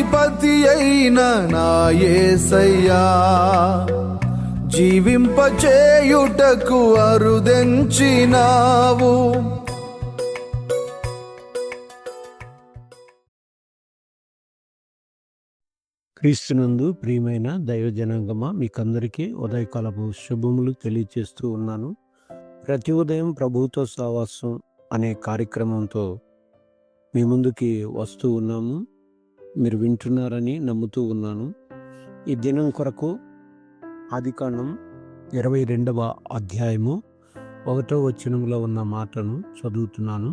అధిపతి అయిన నా యేసయ్యా, జీవింపచేయుటకు అరుదెంచినావు. క్రీస్తునందు ప్రియమైన దైవజనాంగమా, మీకందరికీ ఉదయకాలపు శుభములు తెలియజేస్తూ ఉన్నాను. ప్రతి ఉదయం ప్రభువుతో సహవాసం అనే కార్యక్రమంతో మీ ముందుకి వస్తూ ఉన్నాము. మీరు వింటున్నారని నమ్ముతూ ఉన్నాను. ఈ దినం కొరకు ఆదికాండం 22వ అధ్యాయము 1వ వచనంలో ఉన్న మాటను చదువుతున్నాను.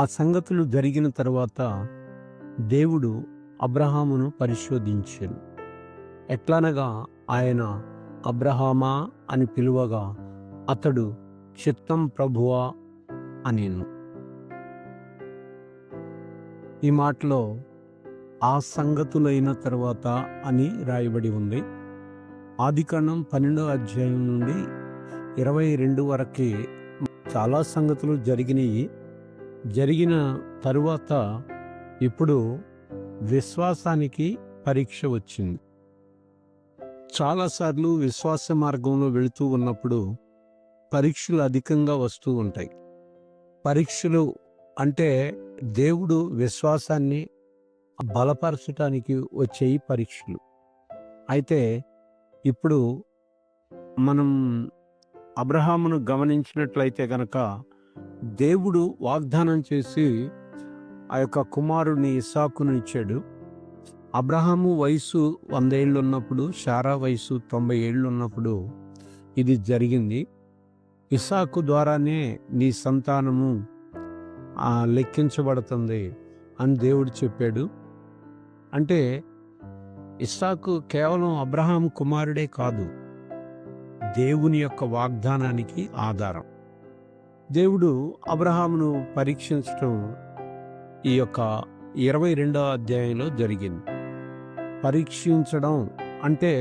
ఆ సంగతులు జరిగిన తర్వాత దేవుడు అబ్రహామును పరిశోధించెను. ఎట్లనగా ఆయన అబ్రహామా అని పిలువగా అతడు చిత్తం ప్రభువా అనేను. ఈ మాటలో ఆ సంగతులైన తర్వాత అని రాయబడి ఉంది. ఆదికాండం 12వ అధ్యాయం నుండి 22 వరకు చాలా సంగతులు జరిగినాయి. జరిగిన తరువాత ఇప్పుడు విశ్వాసానికి పరీక్ష వచ్చింది. చాలాసార్లు విశ్వాస మార్గంలో వెళుతూ ఉన్నప్పుడు పరీక్షలు అధికంగా వస్తూ ఉంటాయి. పరీక్షలు అంటే దేవుడు విశ్వాసాన్ని బలపరచడానికి వచ్చేయి పరీక్షలు. అయితే ఇప్పుడు మనం అబ్రహామును గమనించినట్లయితే కనుక దేవుడు వాగ్దానం చేసి ఆ యొక్క కుమారుడిని ఇస్సాకును ఇచ్చాడు. అబ్రహాము వయసు 100 ఏళ్ళు ఉన్నప్పుడు, శారా వయసు 90 ఏళ్ళు ఉన్నప్పుడు ఇది జరిగింది. ఇస్సాకు ద్వారానే నీ సంతానము లెక్కించబడుతుంది అని దేవుడు చెప్పాడు. అంటే ఇస్సాకు కేవలం అబ్రహాము కుమారుడే కాదు, దేవుని యొక్క వాగ్దానానికి ఆధారం. దేవుడు అబ్రహామును పరీక్షించడం ఈ యొక్క 22వ అధ్యాయంలో జరిగింది. పరీక్షించడం అంటే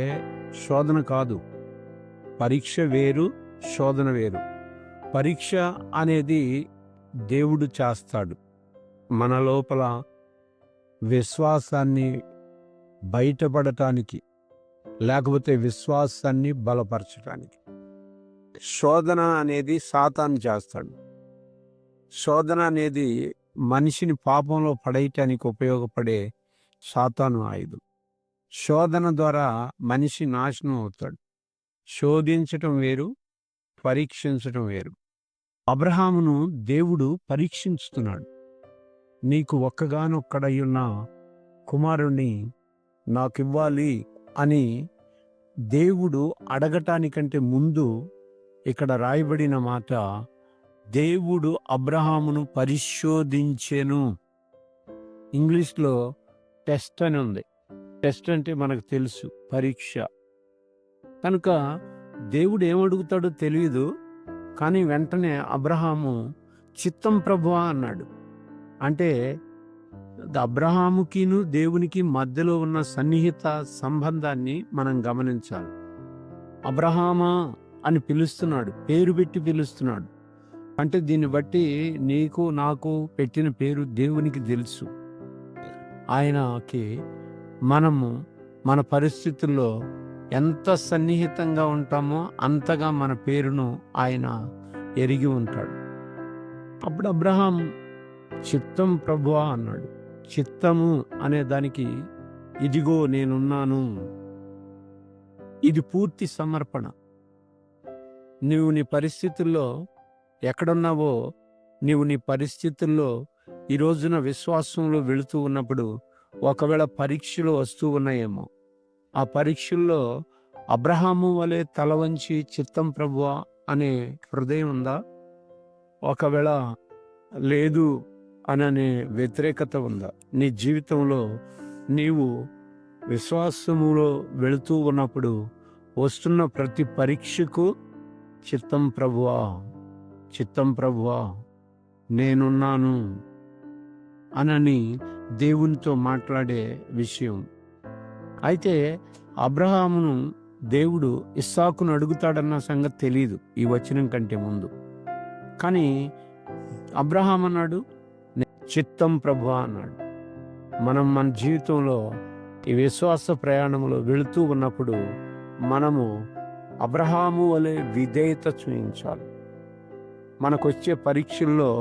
శోధన కాదు. పరీక్ష వేరు, శోధన వేరు. పరీక్ష అనేది దేవుడు చేస్తాడు మన లోపల విశ్వాసాన్ని బయటపడటానికి, లేకపోతే విశ్వాసాన్ని బలపరచడానికి. శోధన అనేది సాతాను చేస్తాడు. శోధన అనేది మనిషిని పాపంలో పడేయటానికి ఉపయోగపడే సాతాను ఆయుధం. శోధన ద్వారా మనిషి నాశనం అవుతాడు. శోధించటం వేరు, పరీక్షించటం వేరు. అబ్రహామును దేవుడు పరీక్షించుతున్నాడు. నీకు ఒక్కగానొక్కడయ్యున్న కుమారుణ్ణి నాకివ్వాలి అని దేవుడు అడగటానికంటే ముందు ఇక్కడ రాయబడిన మాట, దేవుడు అబ్రహామును పరిశోధించెను. ఇంగ్లీష్లో టెస్ట్ అని ఉంది. టెస్ట్ అంటే మనకు తెలుసు, పరీక్ష. కనుక దేవుడు ఏమడుగుతాడో తెలియదు, కానీ వెంటనే అబ్రహాము చిత్తం ప్రభువా అన్నాడు. అంటే అబ్రహాముకిను దేవునికి మధ్యలో ఉన్న సన్నిహిత సంబంధాన్ని మనం గమనించాలి. అబ్రహామా అని పిలుస్తున్నాడు, పేరు పెట్టి పిలుస్తున్నాడు. అంటే దీన్ని బట్టి నీకు నాకు పెట్టిన పేరు దేవునికి తెలుసు. ఆయనకి మనము మన పరిస్థితుల్లో ఎంత సన్నిహితంగా ఉంటామో అంతగా మన పేరును ఆయన ఎరిగి ఉంటాడు. అప్పుడు అబ్రహాం చిత్తం ప్రభువా అన్నాడు. చిత్తము అనే దానికి ఇదిగో నేనున్నాను, ఇది పూర్తి సమర్పణ. నువ్వు నీ పరిస్థితుల్లో ఎక్కడున్నావో, నీవు నీ పరిస్థితుల్లో ఈ రోజున విశ్వాసంలో వెళుతూ ఉన్నప్పుడు ఒకవేళ పరీక్షలు వస్తూ ఉన్నాయేమో, ఆ పరీక్షల్లో అబ్రహాము వలె తల వంచి చిత్తం ప్రభువా అనే హృదయం ఉందా? ఒకవేళ లేదు అనే వ్యతిరేకత ఉందా? నీ జీవితంలో నీవు విశ్వాసములో వెళుతూ ఉన్నప్పుడు వస్తున్న ప్రతి పరీక్షకు చిత్తం ప్రభువా, చిత్తం ప్రభువా, నేనున్నాను అనని దేవునితో మాట్లాడే విషయం. అయితే అబ్రహామును దేవుడు ఇస్సాకును అడుగుతాడన్న సంగతి తెలియదు ఈ వచనం కంటే ముందు. కానీ అబ్రహాం అన్నాడు చిత్తం ప్రభువా అన్నాడు. మనం మన జీవితంలో ఈ విశ్వాస ప్రయాణంలో వెళుతూ ఉన్నప్పుడు మనము అబ్రహాము వలె విధేయత చూపించాలి. మనకొచ్చే పరీక్షల్లో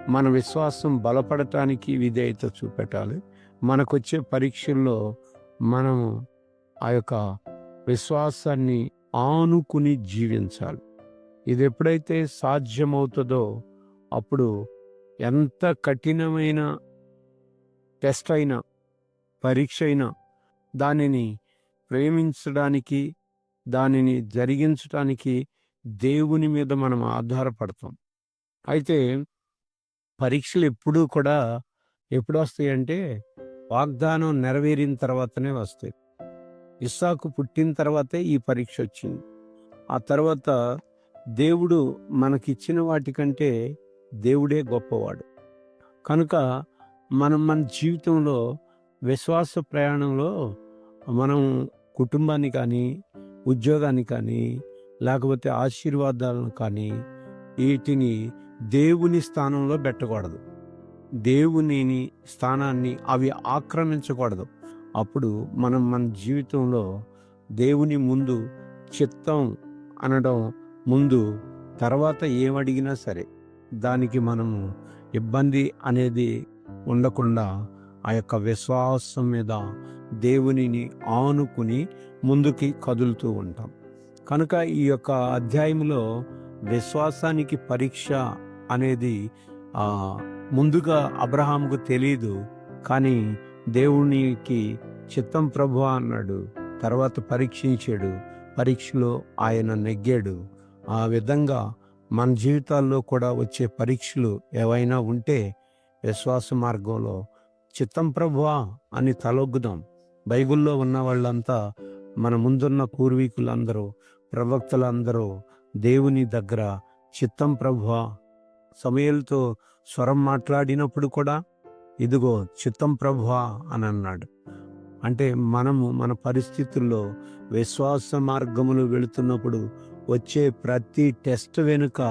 మన విశ్వాసం బలపడటానికి విధేయత చూపెట్టాలి. మనకొచ్చే పరీక్షల్లో మనము ఆ యొక్క విశ్వాసాన్ని ఆనుకుని జీవించాలి. ఇది ఎప్పుడైతే సాధ్యమవుతుందో అప్పుడు ఎంత కఠినమైన టెస్ట్ అయినా, పరీక్ష అయినా దానిని ప్రేమించడానికి, దానిని జరిగించడానికి దేవుని మీద మనం ఆధారపడతాం. అయితే పరీక్షలు ఎప్పుడూ కూడా ఎప్పుడు వస్తాయంటే వాగ్దానం నెరవేరిన తర్వాతనే వస్తాయి. ఇస్సాకు పుట్టిన తర్వాతే ఈ పరీక్ష వచ్చింది. ఆ తర్వాత దేవుడు మనకిచ్చిన వాటికంటే దేవుడే గొప్పవాడు. కనుక మనం మన జీవితంలో విశ్వాస ప్రయాణంలో మనం కుటుంబాన్ని కానీ, ఉద్యోగాన్ని కానీ, లేకపోతే ఆశీర్వాదాలను కానీ వీటిని దేవుని స్థానంలో పెట్టకూడదు. దేవుని స్థానాన్ని అవి ఆక్రమించకూడదు. అప్పుడు మనం మన జీవితంలో దేవుని ముందు చిత్తం అనడం ముందు, తర్వాత ఏమడిగినా సరే దానికి మనము ఇబ్బంది అనేది ఉండకుండా ఆ యొక్క విశ్వాసం మీద దేవునిని ఆనుకుని ముందుకి కదులుతూ ఉంటాం. కనుక ఈ యొక్క అధ్యాయంలో విశ్వాసానికి పరీక్ష అనేది ముందుగా అబ్రహాముకు తెలియదు, కానీ దేవునికి చిత్తం ప్రభువా అన్నాడు. తర్వాత పరీక్షించాడు, పరీక్షలో ఆయన నెగ్గాడు. ఆ విధంగా మన జీవితాల్లో కూడా వచ్చే పరీక్షలు ఏవైనా ఉంటే విశ్వాస మార్గంలో చిత్తం ప్రభువా అని తలొగ్గుదాం. బైబిల్లో ఉన్న వాళ్ళంతా, మన ముందున్న పూర్వీకులందరూ, ప్రవక్తలందరూ దేవుని దగ్గర చిత్తం ప్రభువా, సమూయేలుతో స్వరం మాట్లాడినప్పుడు కూడా ఇదిగో చిత్తం ప్రభువా అని అన్నాడు. అంటే మనము మన పరిస్థితుల్లో విశ్వాస మార్గములు వెళుతున్నప్పుడు వచ్చే ప్రతి టెస్ట్ వెనుక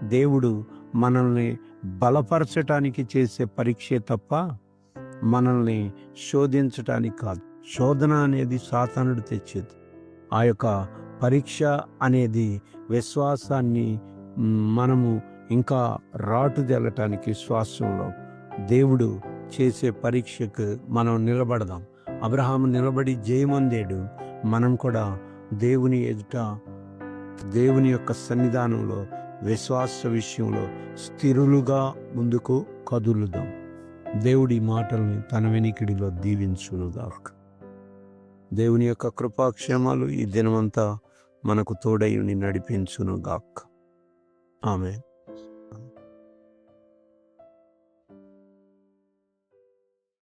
దేవుడు మనల్ని బలపరచటానికి చేసే పరీక్షే తప్ప మనల్ని శోధించటానికి కాదు. శోధన అనేది సాతానుడు తెచ్చేది. ఆ యొక్క పరీక్ష అనేది విశ్వాసాన్ని మనము ఇంకా రాటుదేలటానికి, విశ్వాసంలో దేవుడు చేసే పరీక్షకు మనం నిలబడదాం. అబ్రహాము నిలబడి జయమొందాడు. మనం కూడా దేవుని ఎదుట, దేవుని యొక్క సన్నిధానంలో విశ్వాస విషయంలో స్థిరులుగా ముందుకు కదులుదాం. దేవుడి మాటల్ని తన వెనికిడిలో దీవించునుగాక. దేవుని యొక్క కృపాక్షేమాలు ఈ దినమంతా మనకు తోడై నడిపించునుగాక. ఆమేన్.